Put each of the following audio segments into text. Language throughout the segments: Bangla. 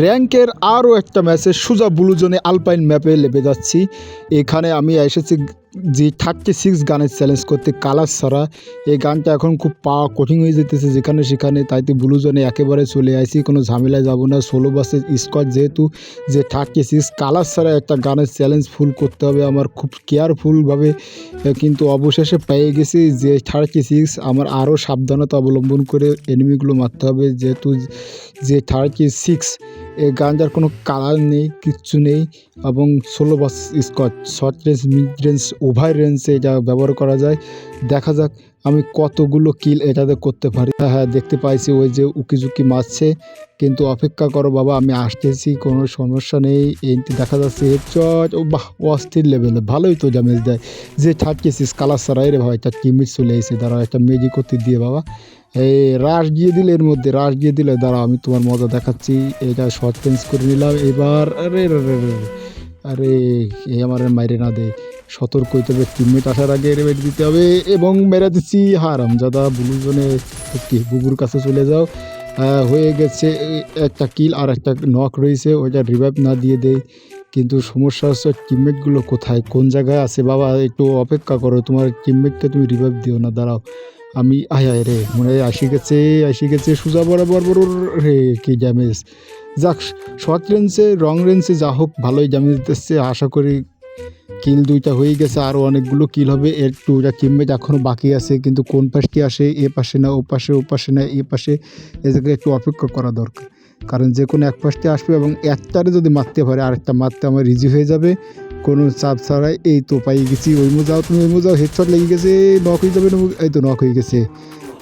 র্যাঙ্কের আরও একটা ম্যাচে সোজা ব্লু জোনে আলপাইন ম্যাপে লেপে যাচ্ছি। এখানে আমি এসেছি G36 গানের চ্যালেঞ্জ করতে, কালার ছাড়া। এই গানটা এখন খুব পাওয়া কঠিন হয়ে যেতেছে যেখানে সেখানে, তাইতে ব্লু জোনে একেবারে চলে আসি, কোনো ঝামেলায় যাব না। 16 বাসের স্কোয়াড যেহেতু, G36 কালার ছাড়া একটা গানের চ্যালেঞ্জ ফুল করতে হবে আমার খুব কেয়ারফুলভাবে, কিন্তু অবশেষে পেয়ে গেছি G36। আমার আরও সাবধানতা অবলম্বন করে এনিমিগুলো মারতে হবে, যেহেতু G36 এই গানটার কোনো কালার নেই, কিচ্ছু নেই, এবং 16 বাস squad short range, mid range, over রেঞ্জে এটা ব্যবহার করা যায়। দেখা যাক আমি কতগুলো কিল এটাতে করতে পারি। হ্যাঁ, দেখতে পাইছি ওই যে উকিঝুঁকি মারছে, কিন্তু অপেক্ষা করো বাবা, আমি আসতেছি, কোনো সমস্যা নেই। এইটি দেখা যাচ্ছে হেডশট, ও বাহ, অস্থির লেভেলে, ভালোই তো ড্যামেজ দেয়। G36 কালার ছাড়াই রে ভাই, একটা টিমমেট চলে এসেছে, দাঁড়াও একটা মেজি করতে দিয়ে বাবা। এই রাশ দিয়ে দিলে, এর মধ্যে রাশ দিয়ে দিলে, দাঁড়াও আমি তোমার মজা দেখাচ্ছি। এটা শর্ট চেঞ্জ করে নিলাম এবার। আরে আরে এই আমার মাইরে না দেয়, সতর্ক হইতে হবে, টিমমেট আসার আগে রেমেড দিতে হবে, এবং মেরে দিচ্ছি। হারামজাদা ব্লু জোনে কি বুবুর কাছে চলে যাও। হয়ে গেছে একটা কিল, আর একটা নক রয়েছে, ওইটা রিভাইভ না দিয়ে দেয়। কিন্তু সমস্যা হচ্ছে টিমমেটগুলো কোথায়, কোন জায়গায় আছে বাবা, একটু অপেক্ষা করো, তোমার টিমমেটকে তুমি রিভাইভ দিও না, দাঁড়াও। আমি আয় রে, মনে হয় আসি গেছে সোজা বরাবর রে, কি ড্যামেজ। যাক, শর্ট রেঞ্জে রং রেঞ্জে যা হোক ভালোই ড্যামেজ দিচ্ছে। আশা করি কিল 2টা হয়ে গেছে, আরও অনেকগুলো কিল হবে। এর 2টা টিমমেট এখনও বাকি আছে, কিন্তু কোন পাশটি আসে, এ পাশে না ও পাশে, ও পাশে না এ পাশে, এ জায়গায় একটু অপেক্ষা করা দরকার। কারণ যে কোনো এক পাশটি আসবে, এবং একটারে যদি মারতে পারে আরেকটা মারতে আমার ইজি হয়ে যাবে কোনো চাপ ছাড়াই। এই তো পাই গেছি, ওই মোজাও, তুমি ওই মোজাও, হেডশট লেগে গেছে, নক হয়ে যাবে, এই তো নক হয়ে গেছে।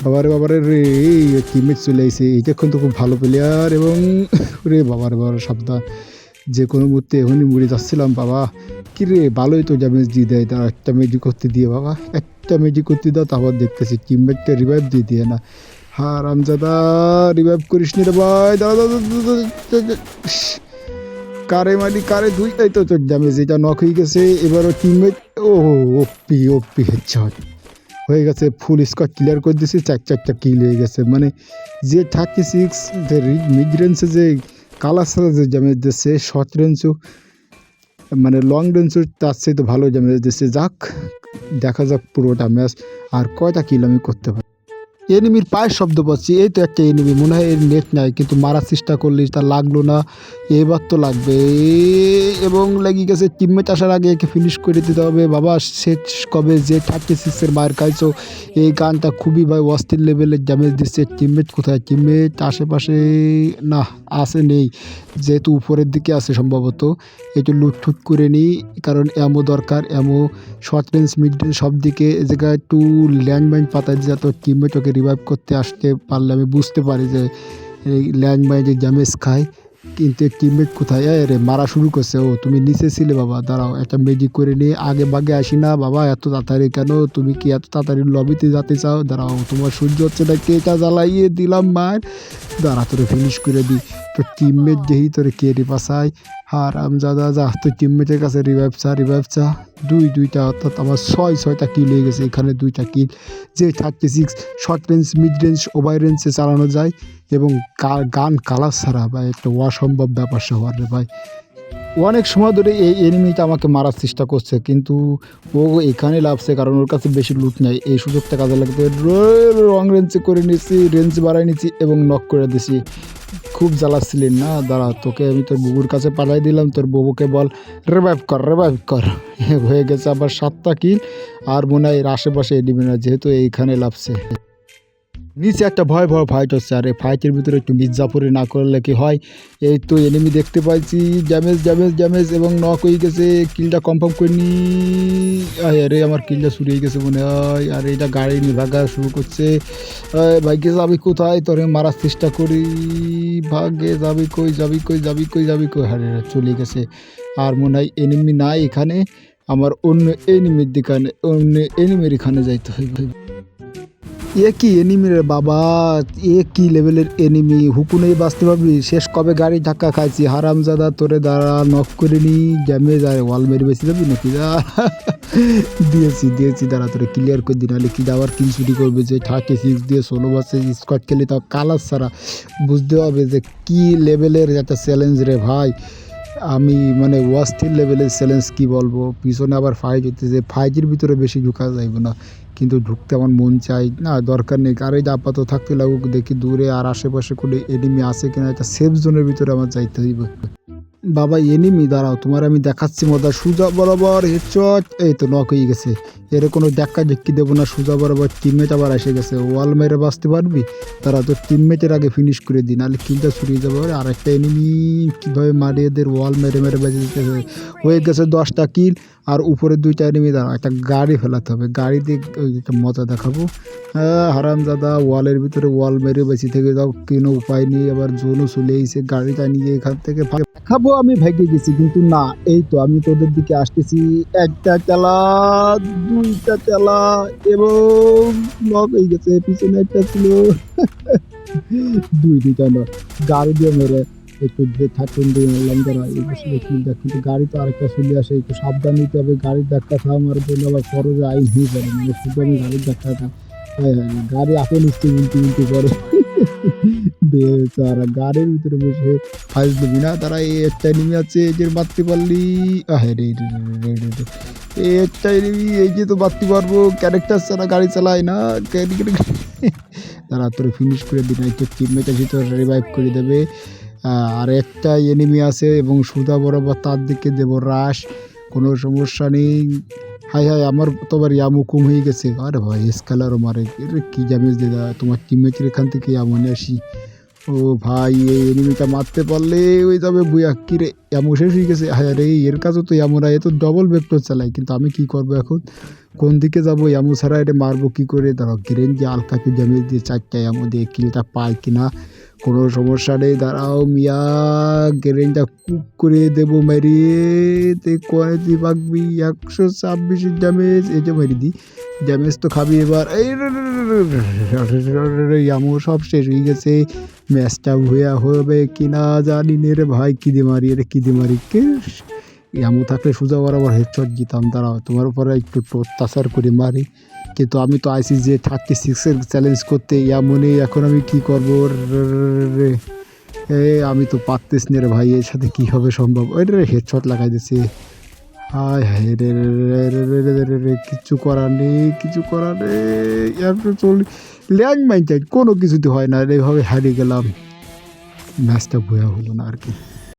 বাবারে রে, এই টিমমেট চলে আসে, এইটাক্ষণ তো খুব ভালো প্লেয়ার, এবং রে বাবারে সাবধান, যে কোনো মুহূর্তে এখনই মরে যাচ্ছিলাম বাবা। কি রে, ভালোই তো ড্যামেজ দিয়ে দেয়, তার একটা মেজি করতে দিয়ে বাবা, একটা মেজি করতে দাও, তারপর দেখতেছি টিমমেটকে রিভাইভ দিয়ে না। হারামজাদা, রিভাইভ করিস নি রে ভাই, দাঁড়া, কারে মারি কারে, 2টাই তো তোর ড্যামেজ, এটা নক হয়ে গেছে। এবারও টিমমেট, ও ওপি হেডশট হয়ে গেছে, ফুল স্কোয়াড ক্লিয়ার করে দিয়েছি, 4টা কিল হয়ে গেছে। মানে G36 যে মিড রেঞ্জে যে কালার ছাড়া যে ড্যামেজ দিচ্ছে, শর্ট রেঞ্জও মানে লং রেঞ্জও তার চেয়ে তো ভালো ড্যামেজ দিচ্ছে। যাক, দেখা যাক পুরোটা ম্যাচ আর কয়টা কিল আমি করতে পারি। এনিমির পায়ের শব্দ পাচ্ছি, এই তো একটা এনিমি, মনে হয় এর নেট নাই, কিন্তু মারার চেষ্টা করলে তার লাগলো না, এবার তো লাগবে, এবং লেগে গেছে। টিমমেট আসার আগে একে ফিনিশ করে দিতে হবে বাবা। শেষ কবে G36 মায়ের খাইছো, এই গানটা খুবই ভাই অস্থির লেভেলের ড্যামেজ দিচ্ছে। টিমমেট কোথায়, টিমমেট আশেপাশে না, আসে নেই, যেহেতু উপরের দিকে আছে সম্ভবত। একটু লুটফুট করে নিই, কারণ অ্যামো দরকার, অ্যামো শর্ট রেঞ্জ, মিড রেঞ্জ সব দিকে। এ জায়গায় একটু ল্যান্ডমাইন পাতায় দিয়ে তো টিমমেট ওকে রিভাইভ করতে আসতে পারলে আমি বুঝতে পারি যে এই ল্যান্ডমাইনে ড্যামেজ খায়। কিন্তু টিমমেট কোথায়, রে মারা শুরু করছে। ও তুমি নিচে ছিলে বাবা, দাঁড়াও একটা ম্যাজিক করে নিয়ে আগে বাগে আসি না বাবা, এত তাড়াতাড়ি কেন, তুমি কি এত তাড়াতাড়ি লবিতে যেতে চাও? দাঁড়াও, তোমার সহ্য হচ্ছে না, কেটা জ্বালাইয়ে দিলাম মার, দাঁড়া তোরে ফিনিশ করে দিই। তো টিমমেট যেই তোরে কে রিপাসায়, হারামজাদা, যা তুই টিমমেটের কাছে রিভাইভ চা। দুইটা, অর্থাৎ আমার 6টা কিল হয়ে গেছে, এখানে 2টা কিল। G36 short range, mid range, over রেঞ্জে চালানো যায়, এবং গান কালার ছাড়া ভাই একটা অসম্ভব ব্যাপার স্যাপার রে ভাই। অনেক সময় ধরে এই এনিমিটা আমাকে মারার চেষ্টা করছে, কিন্তু ও এখানে লাভছে, কারণ ওর কাছে বেশি লুট নাই। এই সুযোগটা কাজে লাগতে রং রেঞ্জে করে নিচ্ছি, রেঞ্জ বাড়াই নিচ্ছি, এবং নক করে দিছি। খুব জ্বালাচ্ছিলেন না, দাঁড়া তোকে আমি তোর বুবুর কাছে পাঠাই দিলাম, তোর বুবুকে বল রিভাইভ কর। হয়ে গেছে আবার 7টা কিল, আর মনে হয় এর আশেপাশে এনিমি না, যেহেতু এইখানে লাভছে। নিচে একটা ভয় ফাইট হচ্ছে, আর এই ফাইটের ভিতরে একটু মির্জাপুরি না করলে কি হয়। এই তো এনিমি দেখতে পাইছি, ড্যামেজ, এবং নক হয়ে গেছে। কিলটা কনফার্ম করে নি, আরে আমার কিলটা চুরিয়ে গেছে মনে হয়, আর এটা গাড়ি নিয়ে ভাগা শুরু করছে। ভাইকে যাবি কোথায়, তোরে মারার চেষ্টা করি, ভাগে যাবি কই, হারে চলে গেছে। আর মনে হয় এনিমি নাই এখানে, আমার অন্য এনিমির এখানে যাইতে হবে। এ কি এনিমি রে বাবা, এ কি লেভেলের এনিমি, হুকুনেই বাঁচতে পারবি? শেষ কবে গাড়ি ধাক্কা খাইছি হারামজাদা, তোরে দাঁড়া নক করে নি, ড্যামেজ আর ওয়াল মেরে বেশি যাবি নাকি? দিয়েছি দাঁড়া, তোরে ক্লিয়ার করে দিন, নাহলে কি আবার কিল চুরি করবে যে 36 দিয়ে 16 বাসে স্কোয়াড খেলে তাও কালার ছাড়া, বুঝতে হবে যে কি লেভেলের একটা চ্যালেঞ্জ রে ভাই। আমি মানে অস্থির লেভেলের চ্যালেঞ্জ, কি বলবো, পিছনে আবার ফাইট হইতেছে, ফাইটের ভিতরে বেশি ঢুকা যাইবে না, কিন্তু ঢুকতে আমার মন চাই না, দরকার নেই। আর এই যে আপাতত থাকতে লাগুক, দেখি দূরে আর আশেপাশে কোনো এনিমি আছে কিনা, একটা সেফ জোনের ভিতরে আমার যাইতে হইবে। বাবা এনিমি, দাঁড়াও তোমার আমি দেখাচ্ছি মজা, সুজা বরাবর হেডশট, এই তো নক হয়ে গেছে। এর কোনো ধাক্কা ধাক্কি দেবো না, সুজা বরাবর টিমমেট আবার এসে গেছে, ওয়াল মেরে বাঁচতে পারবি? তারা তো টিমমেটের আগে ফিনিশ করে দিন, নাহলে কিলটা ছড়িয়ে যাবে। আর একটা এনিমি কীভাবে মারি, এদের ওয়াল মেরে মেরে বেঁচে দিতে হয়ে গেছে 10টা কিল। আর উপরে 2টা এনিমি, দাঁড়া একটা গাড়ি ফেলাতে হবে, গাড়ি দিয়ে একটা মজা দেখাবো। হারামজাদা ওয়ালের ভিতরে ওয়াল মেরে বেঁচে থেকে যাও, কোনো উপায় নেই, আবার জোনও চলে এসে গাড়িটা নিয়ে এখান থেকে দেখাবো আমি ভেগে গেছি, কিন্তু না, এই তো আমি তোদের দিকে আসতেছি, একটা চালা, 2টা চালা, এবং লক হয়ে গেছে, পিছনে একটা ছিল। 2টা না, গাড়ি দিয়ে মেরে একটু থাকুন দিয়ে মারলাম, যারা এই বছর কিন্তু গাড়ি তো আরেকটা চলে আসে, একটু সাবধান নিতে হবে, গাড়ির ধাক্কা খাওয়া আমার জন্য আবার ফরজে আইন হয়ে যাবে, মানে শুধু আমি গাড়ির ধাক্কাটা, হ্যাঁ গাড়ি আপেল উঠতে উল্টি করে। বেচারা গাড়ির ভিতরে বসে ফাইজ দিবি না, তারা এই একটা এনিমি আছে, এই যে মারতে পারলি, আহে রে রে রে রে রে, এই একটা এনিমি, এই যে তো মারতে পারবো, ক্যারেক্টার ছাড়া গাড়ি চালায় না, তারা তোরে ফিনিশ করে দিন, একটু টিমমেট আছে তো রিভাইভ করে দেবে। আর একটা এনিমি আছে এবং সুদা বরাবর তার দিকে দেব রাশ, কোনো সমস্যা নেই। হাই হাই, আমার তো আবার ইয়ামু কম হয়ে গেছে, আরে ভাই স্কেলারও মারে, কি ড্যামেজ দিয়ে দেয় তোমার টিমমেটের এখান থেকে এমন আসি। ও ভাই এই এনিমিটা মারতে পারলে ওই যাবে বুয়া, কিরে এমন শেষ হয়ে গেছে। হ্যাঁ রে, এর কাজও তো এমনরা, এ তো ডবল ভেক্টর চালাই, কিন্তু আমি কি করবো এখন, কোন দিকে যাবো, এমন ছাড়া এটা মারবো কি করে? দাঁড়াও গ্রেন যে আলকাপি ড্যামেজ দিয়ে 4টা এমন দিয়ে কিলটা পাই কিনা, কোনো সমস্যা নেই, দাঁড়াও মিয়া, গ্রেনটা কুক করে দেবো মেরিয়ে, করে দি পাকবি 126 ড্যামেজ, এই যে মেরি দি, ড্যামেজ তো খাবি এবার। এই এমন সব শেষ হয়ে গেছে, ম্যাচটা হয়ে হবে কিনা জানি নে রে ভাই, কি দিয়ে মারি, কি দিয়ে মারি, কে এমন থাকলে সোজা বরাবর হেডশট দিতাম। দাঁড়াও তোমার উপরে একটু অত্যাচার করে মারি, কিন্তু আমি তো আইসি যে 36-এর চ্যালেঞ্জ করতে, এমনই এখন আমি কি করবো রে, আমি তো পারতেছি না রে ভাই, এর সাথে কি হবে সম্ভব, ওই রে হেডশট লাগাই দিচ্ছে। হায় হায় রে রে, কিছু করার নেই, কিছু করার নেই, একটু চল ল্যান্ড মাইন চাই, কোনো কিছুতে হয় না, এইভাবে হারিয়ে গেলাম, ম্যাচটা ভয়া হলো না আর কি।